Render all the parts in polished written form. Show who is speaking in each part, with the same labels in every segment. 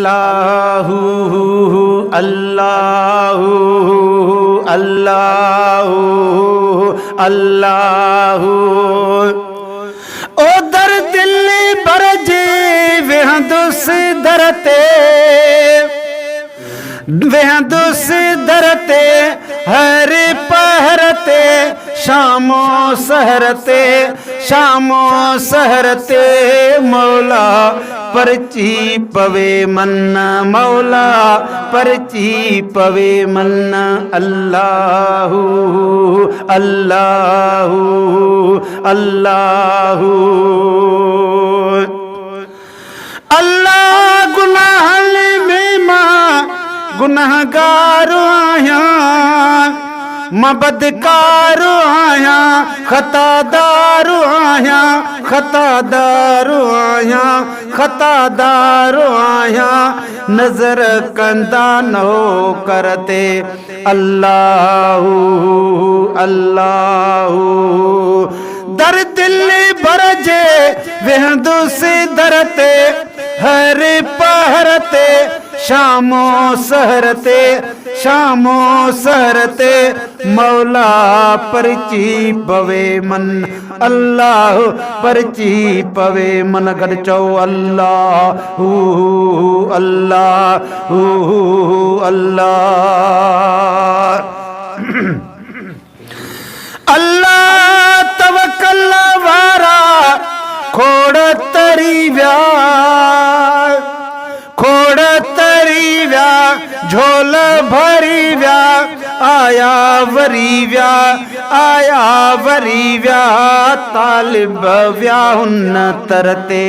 Speaker 1: अल्लाहु अल्लाहु अल्लाहु अल्लाहु। ओ दर दिल्ली बरजे वेहदुस दरते वेहदुस दरते हर पहरते शामो सहरते शामो सहरते मौला परची पवे मन्ना मौला परची पवे मन्ना। अल्लाहु अल्लाहु अल्लाहु। अल्लाह गुनाहल में मां गुनाहगार आया मबदकार आया खतादार आया खतादार आया खतादार आया नजर कंदा नो करते। अल्लाहु अल्लाहु दर दिल्ली बरजे वेहदुस दरते हर पहरते शामो सहरते शामो सहरते मौला परची पवे मन। अल्लाह परची पवे मन कर चौ अल्लाहु अल्लाहु अल्लाह। अल्लाह तवक्कल वारा खोड़ तरी व्या खोड़ तरी व्या झोल भरी व्या आया वरी व्या आया वरी व्या तालिब व्या हुन तरते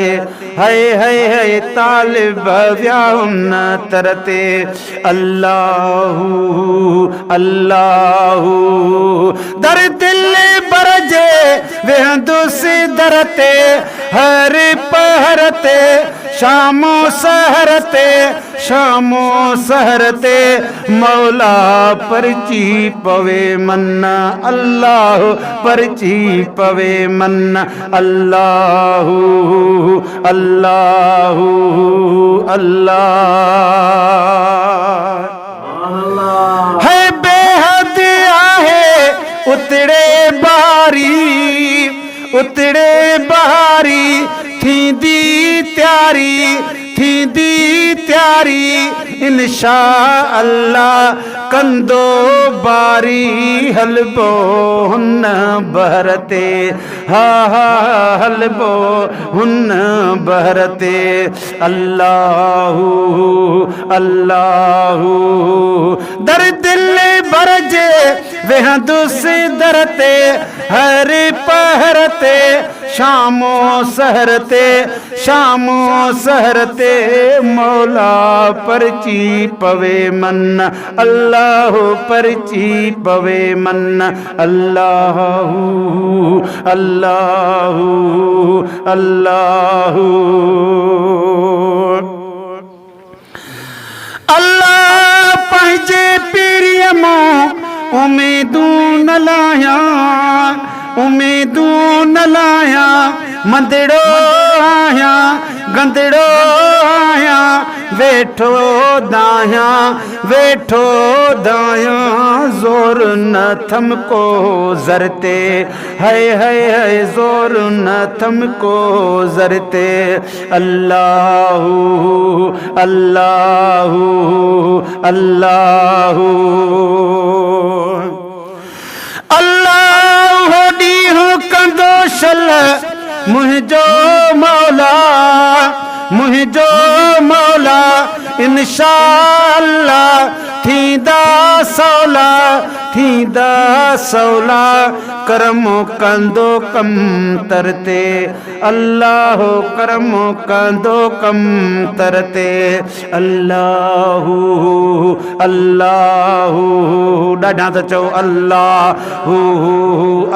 Speaker 1: है तालिब व्या हुन तरते। अल्लाहु अल्लाहु दर दिल्ली बरजे वेहदुस दरते हर पहरते शामो सहरते शामो सहरते मौला परची पवे मन्ना। अल्लाह परची पवे मन्ना। अल्लाहु अल्लाहु अल्लाह। है बेहद आहे उतड़े बारी थींदी त्यारी इंशा अल्लाह कंदो बारी हलबो हुन बहरते हा हा हलबो हुन बहरते। अल्लाहु अल्लाहु दर दिल्ली बरजे वेहदुस दरते हर पहरते शामो सहरते शामो सहरते मौला परची पवे मन। अल्लाह परची पवे मन। अल्लाहु अल्लाहु अल्लाहु। अल्लाह पंहिंजे पीरीअ मां उम्मीदूं न लाया उम्मीदूं न लाया मंदड़ो आया गंदड़ो आया वेठो दाया जोर न थमको जरते है जोर न थमको जरते। अल्लाहु अल्लाहु अल्लाहु। अल्लाह होडी हो कंदो शल मुझो मौला इंशाअल्लाह थींदा सौला करमो कंदो कम तरते। अल्लाह करमो कंदो कम तरते। अल्लाहु अल्लाहु ॾाढा त चओ अल्लाहु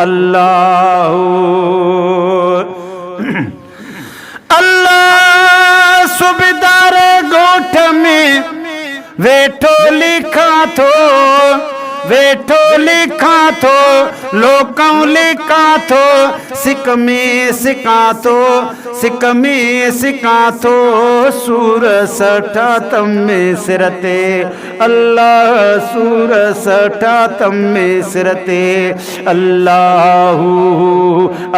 Speaker 1: अल्लाहु। अल्लाह सूबेदार गोठ में वेठो लिखा थो वेठो लिखां थो लोकूं लिखां थो सिक में सिकां थो सिक में सिकां थो सूर सठा तमे सिर ते अल्लाह सूर सठा तमे सिर ते अल्लाहू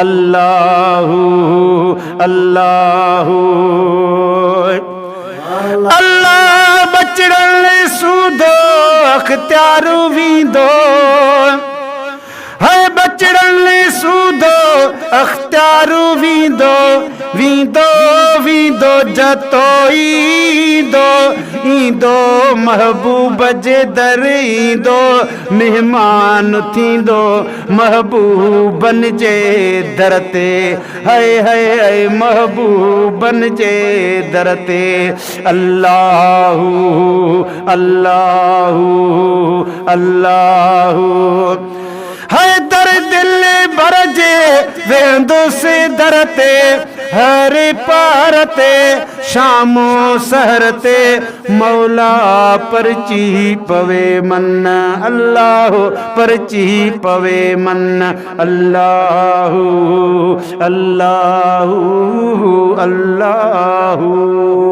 Speaker 1: अल्लाहू अल्लाहू अल्लाह बचड़न सूदो अख्तियारू वींदो है बचड़न सूदो अख्तियारू वींदो वींदो वींदो जतो ईंदो ईंदो महबूब जे दर ईंदो मेहमान थींदो महबूबन जे दर ते हाय हाय हाय महबूबन जे दर ते अल्लाहू अल्लाहू अल्लाहू है दर दिल भरजे वेंदो से दर ते हर पार ते शामो सहर ते मौला परची पवे मन अल्लाह परची पवे मन अल्लाहू अल्लाहू अल्लाहू